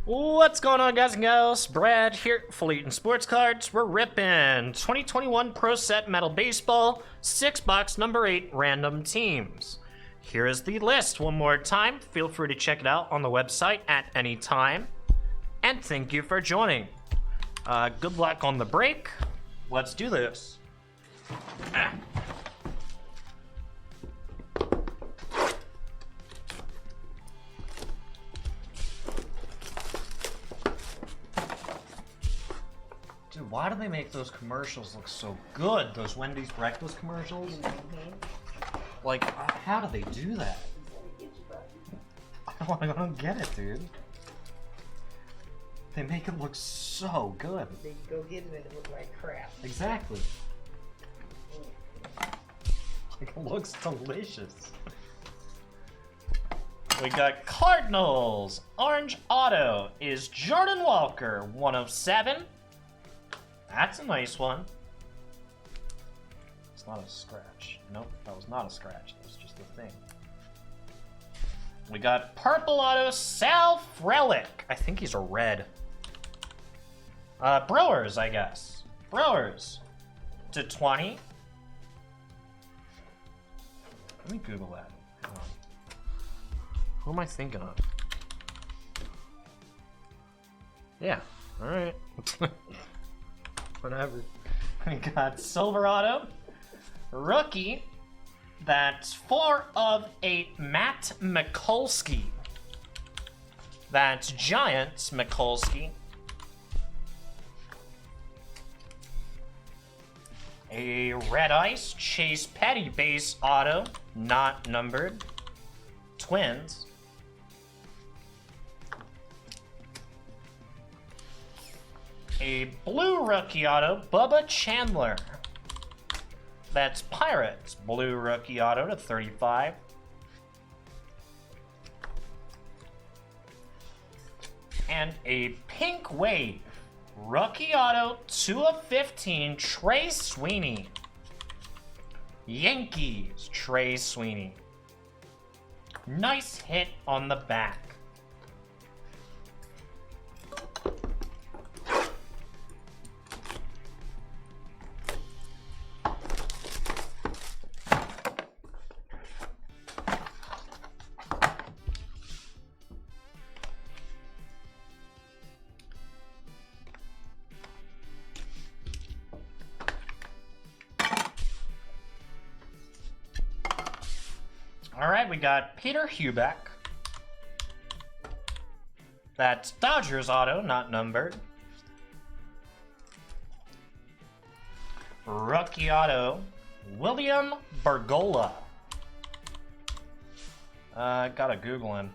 What's going on, guys and gals? Brad here for LaytonSportsCards. We're ripping 2021 Pro Set Metal Baseball 6-box number 8 random teams. Here is the list one more time. Feel free to check it out on the website at any time. And thank you for joining. Good luck on the break. Let's do this. Dude, why do they make those commercials look so good? Those Wendy's breakfast commercials? Like, how do they do that? I don't get it, dude. They make it look so good. Then you go get it and it look like crap. Exactly. Like, it looks delicious. We got Cardinals. Orange Auto is Jordan Walker, 1 of 7. That's a nice one. It's not a scratch. Nope, that was not a scratch. That was just a thing. We got Purple Auto, Sal Frelick. I think he's a red. Brewers, I guess. Brewers to 20. Let me Google that. Hang on. Who am I thinking of? Yeah, alright. Whatever. We got Silverado. Rookie. That's 4 of 8. Matt Mikulski. That's Giants Mikulski. A Red Ice Chase Petty base auto. Not numbered. Twins. A blue rookie auto, Bubba Chandler. That's Pirates. Blue rookie auto to 35. And a pink wave, rookie auto, 2 of 15, Trey Sweeney. Yankees, Trey Sweeney. Nice hit on the back. All right, we got Peter Hubeck. That's Dodgers auto, not numbered. Rookie auto, William Bergolla. Gotta Google him.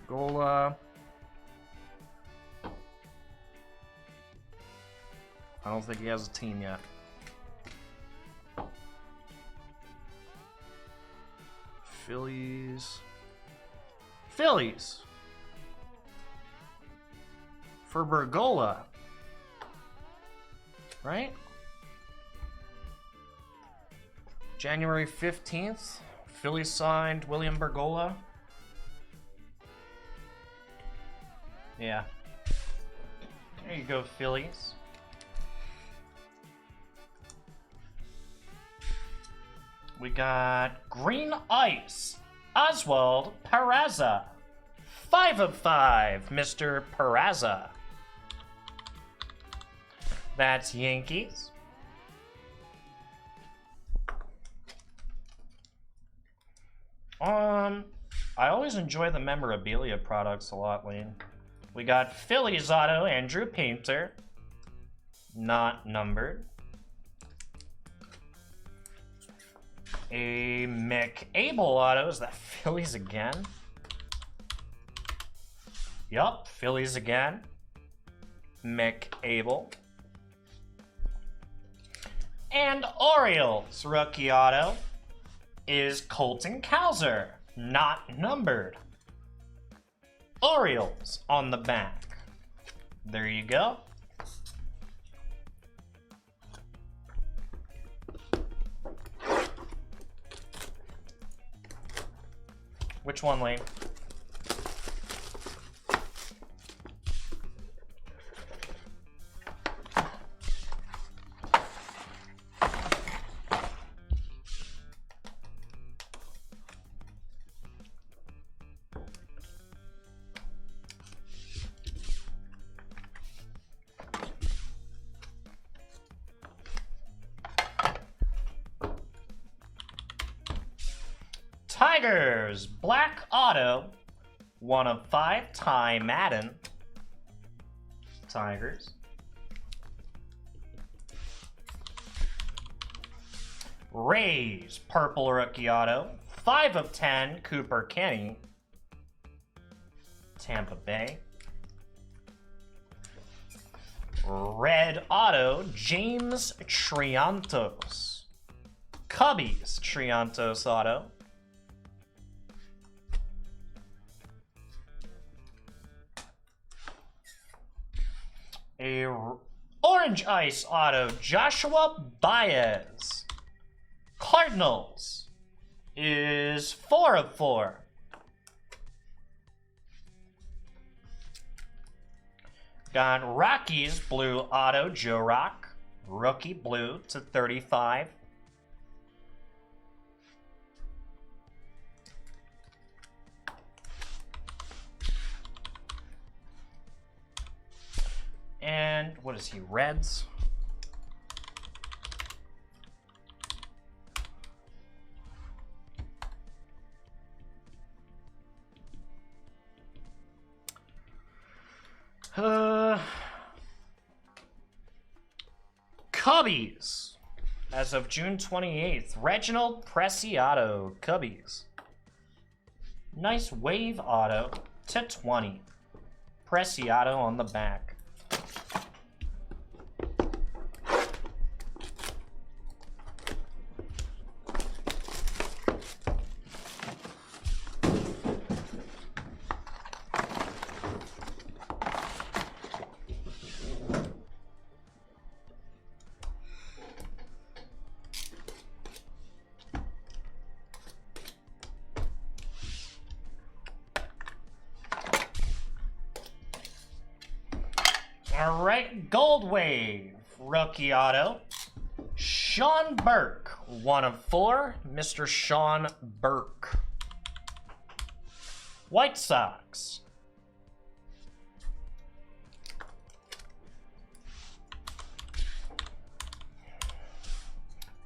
Bergolla. I don't think he has a team yet. Phillies. For Bergolla. Right? January 15th. Phillies signed William Bergolla. Yeah. There you go, Phillies. We got Green Ice, Oswald Peraza. 5 of 5, Mr. Peraza. That's Yankees. I always enjoy the memorabilia products a lot, Lane. We got Phillies auto, Andrew Painter. Not numbered. A McAble auto. Is that Phillies again? Yup, Phillies again. McAble. And Orioles rookie auto is Colton Cowser. Not numbered. Orioles on the back. There you go. Which one, Lane? Tigers, black auto, 1 of 5, Ty Madden. Tigers. Rays, purple rookie auto, 5 of 10, Cooper Kenny. Tampa Bay. Red auto, James Triantos. Cubbies, Triantos auto. A orange ice auto, Joshua Baez. Cardinals is 4 of 4. Got Rockies blue auto, Joe Rock. Rookie blue to 35. And what is he, Reds? Cubbies. As of June 28th, Reginald Preciado, Cubbies. Nice wave auto to 20. Preciado on the back. All right, Gold Wave, rookie auto, Sean Burke, 1 of 4, Mr. Sean Burke. White Sox.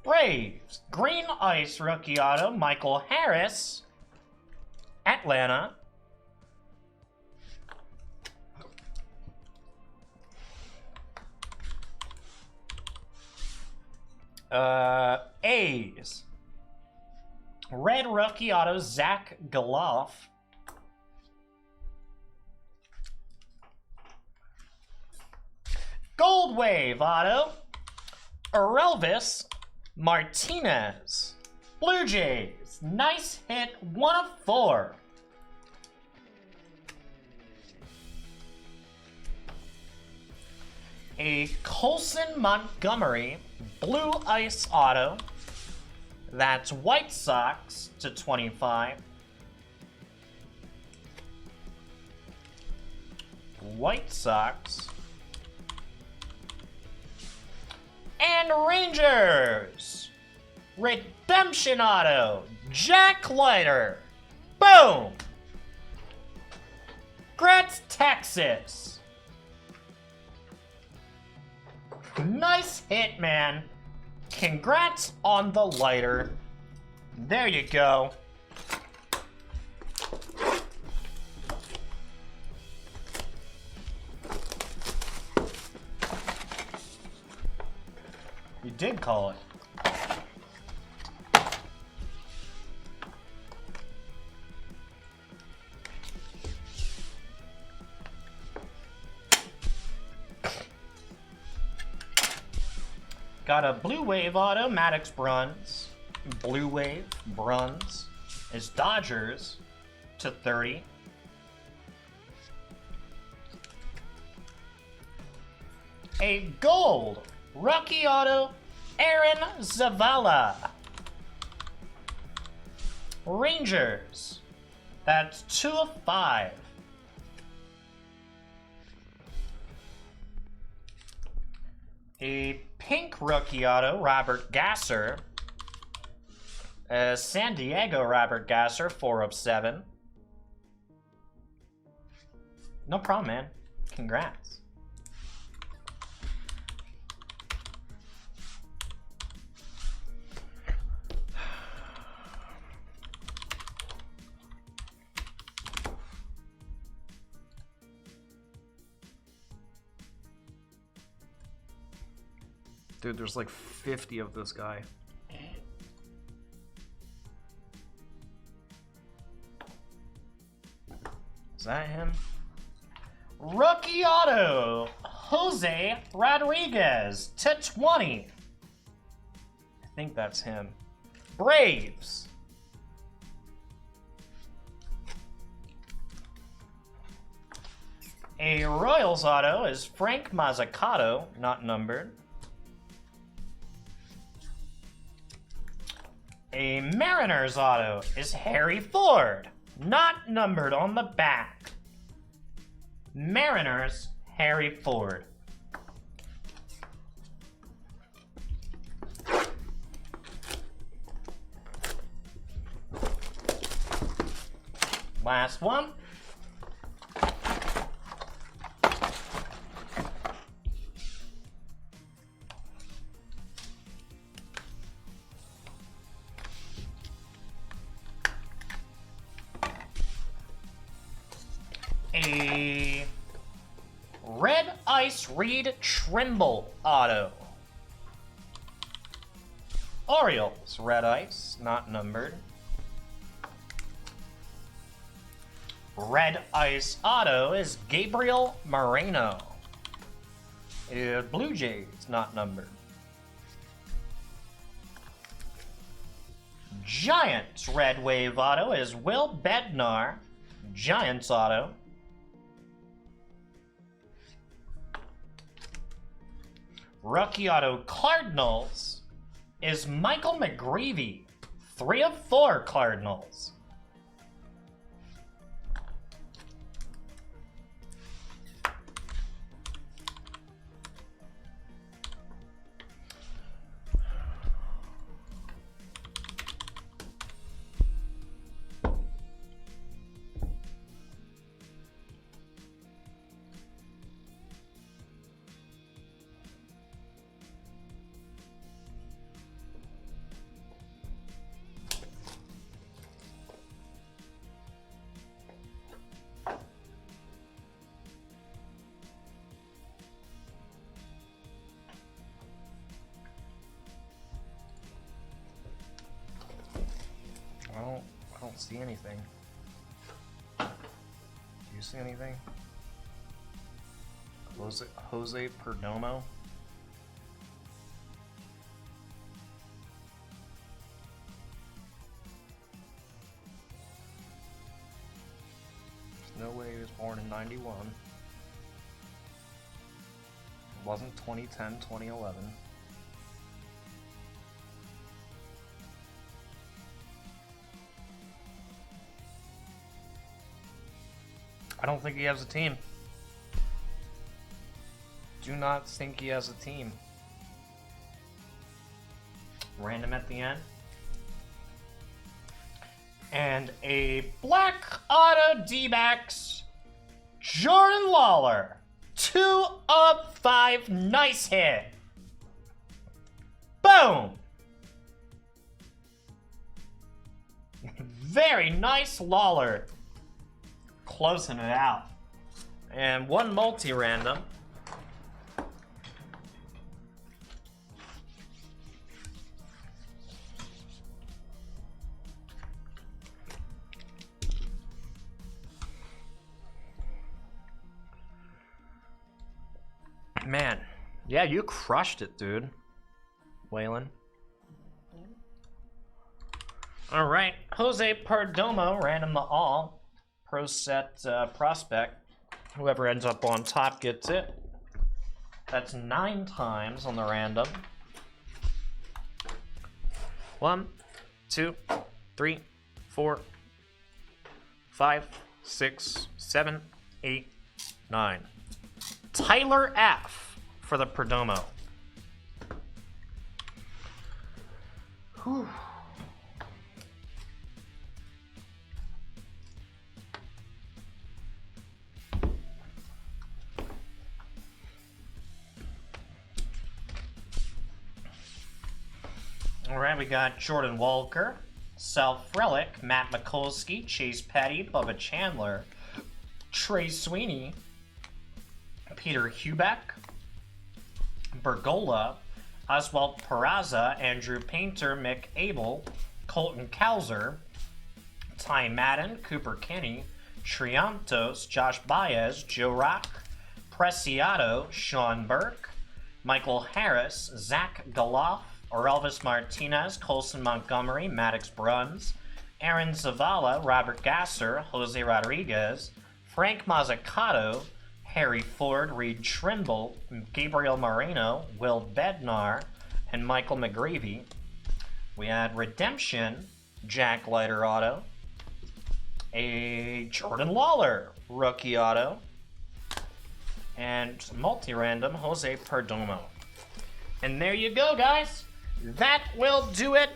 Braves, green ice rookie auto, Michael Harris, Atlanta. A's. Red rookie auto, Zach Galoff. Gold Wave auto, Elvis Martinez. Blue Jays, nice hit, 1 of 4. A Colson Montgomery blue ice auto. That's White Sox to 25. White Sox. And Rangers. Redemption auto. Jack Leiter. Boom. Gretz, Texas. Nice hit, man. Congrats on the lighter. There you go. You did call it. Got a Blue Wave auto, Maddox Bruns. Blue Wave, Bruns is Dodgers to 30. A gold rookie auto, Aaron Zavala. Rangers. That's 2 of 5. A pink rookie auto, Robert Gasser. San Diego Robert Gasser, 4 of 7. No problem, man. Congrats. Dude, there's like 50 of this guy. Is that him? Rookie auto, Jose Rodriguez to 20. I think that's him. Braves. A Royals auto is Frank Mazzucato, not numbered. A Mariners auto is Harry Ford, not numbered on the back. Mariners, Harry Ford. Last one. A Red Ice Reed Trimble auto. Orioles, Red Ice, not numbered. Red Ice auto is Gabriel Moreno. Blue Jays, not numbered. Giants Red Wave auto is Will Bednar. Giants auto. Rookie auto Cardinals is Michael McGreevy. 3 of 4 Cardinals. I don't see anything. Do you see anything? Jose Perdomo? There's no way he was born in 91. It wasn't 2010, 2011. I don't think he has a team. Do not think he has a team. Random at the end. And a black auto D-backs, Jordan Lawler. 2 of 5, nice hit. Boom. Very nice Lawler. Closing it out. And one multi-random. Man, yeah, you crushed it, dude. Waylon. All right, Jose Perdomo, random to all. Pro set prospect. Whoever ends up on top gets it. That's 9 times on the random. 1, 2, 3, 4, 5, 6, 7, 8, 9. Tyler F. for the Perdomo. Whew. All right, we got Jordan Walker, Sal Frelick, Matt Mikulski, Chase Petty, Bubba Chandler, Trey Sweeney, Peter Hubeck, Bergola, Oswald Peraza, Andrew Painter, Mick Abel, Colton Cowser, Ty Madden, Cooper Kinney, Triantos, Josh Baez, Joe Rock, Preciado, Sean Burke, Michael Harris, Zach Galoff, Orelvis Martinez, Colson Montgomery, Maddox Bruns, Aaron Zavala, Robert Gasser, Jose Rodriguez, Frank Mazzucato, Harry Ford, Reed Trimble, Gabriel Moreno, Will Bednar, and Michael McGreevy. We had Redemption, Jack Leiter Auto, a Jordan Lawler rookie auto, and multi-random Jose Perdomo. And there you go, guys. That will do it